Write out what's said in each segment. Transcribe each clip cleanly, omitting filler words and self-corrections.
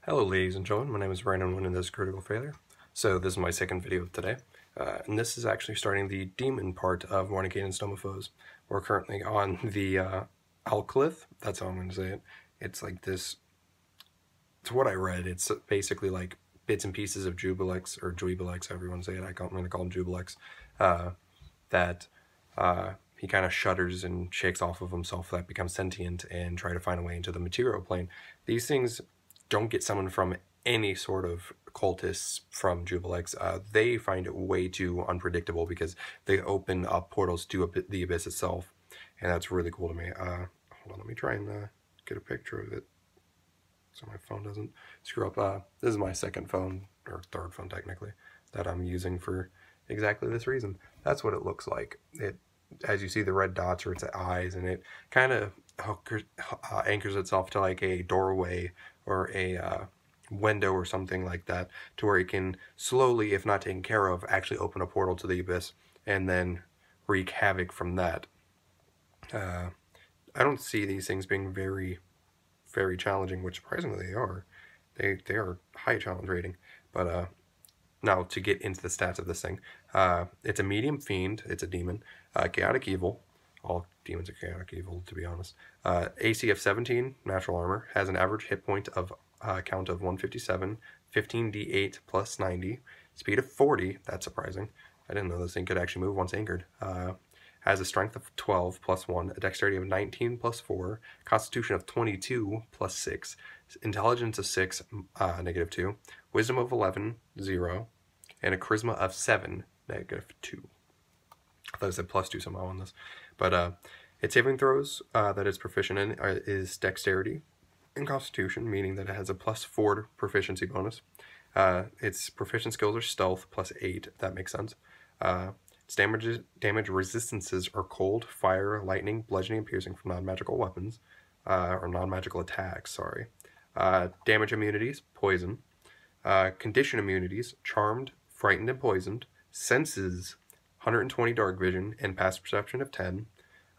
Hello ladies and gentlemen, my name is Brandon and this is Critical Failure. So this is my second video of today, and this is actually starting the demon part of Mornicaedan's Stomaphos. We're currently on the Alkilith, that's how I'm going to say it. It's like this, to what I read, it's basically like bits and pieces of Jubilex, or Jubilex, however you want to say it, I'm going to call him Jubilex, that he kind of shudders and shakes off of himself that becomes sentient and try to find a way into the material plane. These things don't get summoned from any sort of cultists from Jubilex. They find it way too unpredictable because they open up portals to the Abyss itself, and that's really cool to me. Hold on, let me try and get a picture of it so my phone doesn't screw up. This is my second phone, or third phone technically, that I'm using for exactly this reason. That's what it looks like. As you see, the red dots are its eyes, and it kind of anchors itself to like a doorway or a window or something like that, to where it can slowly, if not taken care of, actually open a portal to the Abyss and then wreak havoc from that. I don't see these things being very, very challenging, which surprisingly they are. They are high challenge rating. But now to get into the stats of this thing, it's a medium fiend, it's a demon, chaotic evil. All demons are chaotic evil, to be honest. AC of 17, natural armor, has an average hit point of count of 157, 15d8 plus 90, speed of 40, that's surprising. I didn't know this thing could actually move once anchored. Has a strength of 12 plus 1, a dexterity of 19 plus 4, constitution of 22 plus 6, intelligence of 6, negative 2, wisdom of 11, 0, and a charisma of 7, negative 2. I thought I said plus 2 somehow on this. But its saving throws that it's proficient in is dexterity and constitution, meaning that it has a plus 4 proficiency bonus. Its proficient skills are stealth plus 8, if that makes sense. Its damage resistances are cold, fire, lightning, bludgeoning, and piercing from non-magical weapons, or non-magical attacks, sorry. Damage immunities, poison. Condition immunities, charmed, frightened, and poisoned. Senses, 120 dark vision, and passive perception of 10.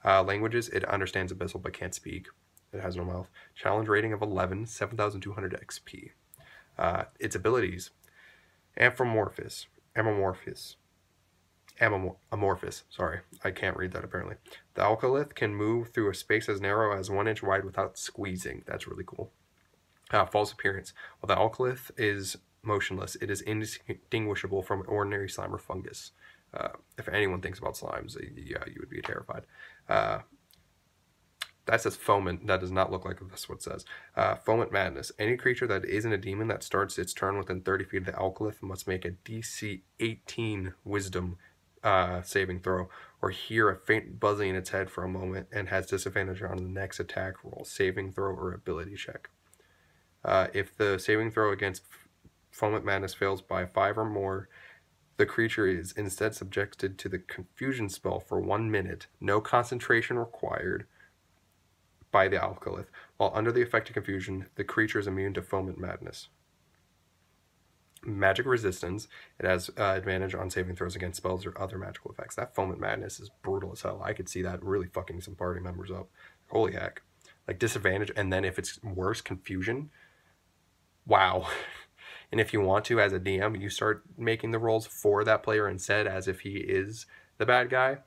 Languages, it understands abyssal but can't speak. It has no mouth. Challenge rating of 11, 7,200 XP. Its abilities, amorphous, sorry, I can't read that apparently. The Alkilith can move through a space as narrow as 1 inch wide without squeezing. That's really cool. False appearance. While the Alkilith is motionless, it is indistinguishable from an ordinary slime or fungus. If anyone thinks about slimes, yeah, you would be terrified. That says foment. That does not look like that's what it says. Foment madness. Any creature that isn't a demon that starts its turn within 30 feet of the Alkilith must make a DC 18 wisdom saving throw, or hear a faint buzzing in its head for a moment, and has disadvantage on the next attack roll, saving throw, or ability check. If the saving throw against Foment Madness fails by 5 or more, the creature is instead subjected to the confusion spell for 1 minute, no concentration required, by the Alkilith. While under the effect of confusion, the creature is immune to Foment Madness. Magic resistance, it has advantage on saving throws against spells or other magical effects. That Foment Madness is brutal as hell. I could see that really fucking some party members up. Holy heck. Like disadvantage, and then if it's worse, confusion. Wow. And if you want to, as a DM, you start making the rolls for that player instead, as if he is the bad guy.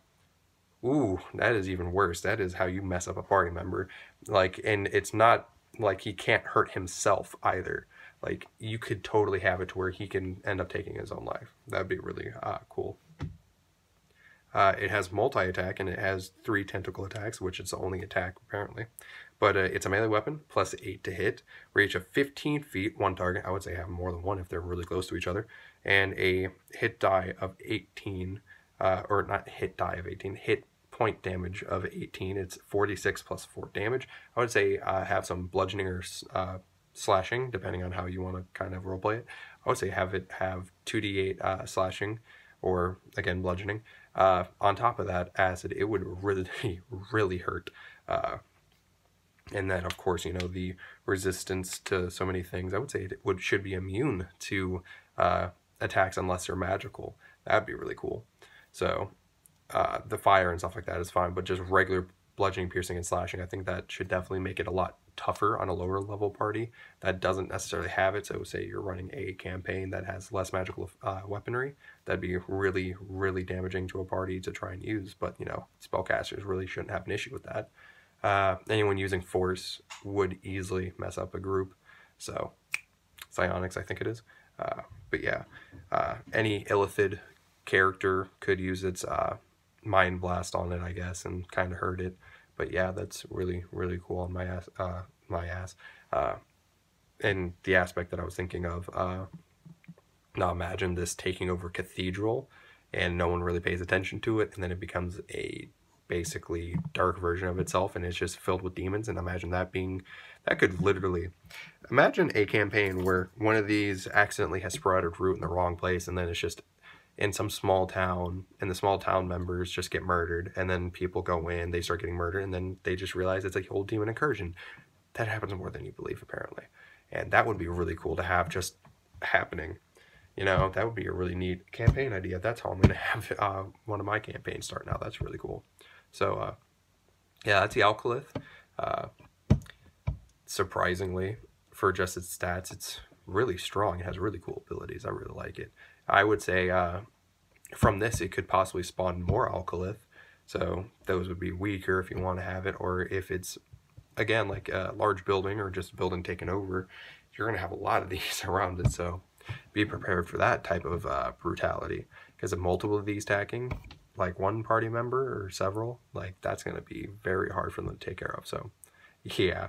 Ooh, that is even worse. That is how you mess up a party member. Like, and it's not like he can't hurt himself either. Like, you could totally have it to where he can end up taking his own life. That'd be really cool. It has multi-attack, and it has 3 tentacle attacks, which is the only attack, apparently. But it's a melee weapon, plus 8 to hit, reach of 15 feet, 1 target. I would say have more than 1 if they're really close to each other. And a hit die of 18, or not hit die of 18, hit point damage of 18. It's 46 plus 4 damage. I would say have some bludgeoning or slashing, depending on how you want to kind of roleplay it. I would say have it have 2d8 slashing, or again bludgeoning. On top of that, acid, it would really, really hurt. And then, of course, you know, the resistance to so many things. I would say it should be immune to attacks unless they're magical. That'd be really cool. So the fire and stuff like that is fine, but just regular bludgeoning, piercing, and slashing, I think that should definitely make it a lot tougher on a lower level party that doesn't necessarily have it. So say you're running a campaign that has less magical weaponry, that'd be really, really damaging to a party to try and use. But, you know, spellcasters really shouldn't have an issue with that. Anyone using force would easily mess up a group. So psionics, I think it is. But yeah, any Illithid character could use its mind blast on it, I guess, and kind of hurt it. But yeah, that's really, really cool on my ass. And the aspect that I was thinking of, now imagine this taking over Cathedral and no one really pays attention to it, and then it becomes a basically dark version of itself, and it's just filled with demons. And imagine that could literally, imagine a campaign where one of these accidentally has sprouted root in the wrong place, and then it's just in some small town, and the small town members just get murdered, and then people go in, they start getting murdered, and then they just realize it's a whole demon incursion. That happens more than you believe, apparently. And that would be really cool to have just happening. You know, that would be a really neat campaign idea. That's how I'm going to have one of my campaigns start now. That's really cool. So, yeah, that's the Alkilith. Surprisingly, for just its stats, it's really strong. It has really cool abilities. I really like it. I would say from this, it could possibly spawn more Alkilith. So those would be weaker if you want to have it. Or if it's, again, like a large building or just a building taken over, you're going to have a lot of these around it. So be prepared for that type of brutality. Because if multiple of these attacking, like one party member or several, like that's going to be very hard for them to take care of. So yeah.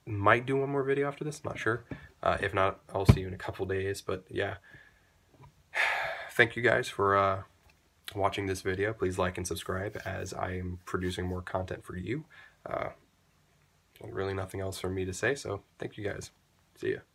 Might do one more video after this, not sure. If not, I'll see you in a couple days. But yeah, thank you guys for watching this video. Please like and subscribe as I am producing more content for you. Really nothing else for me to say, so thank you guys. See ya.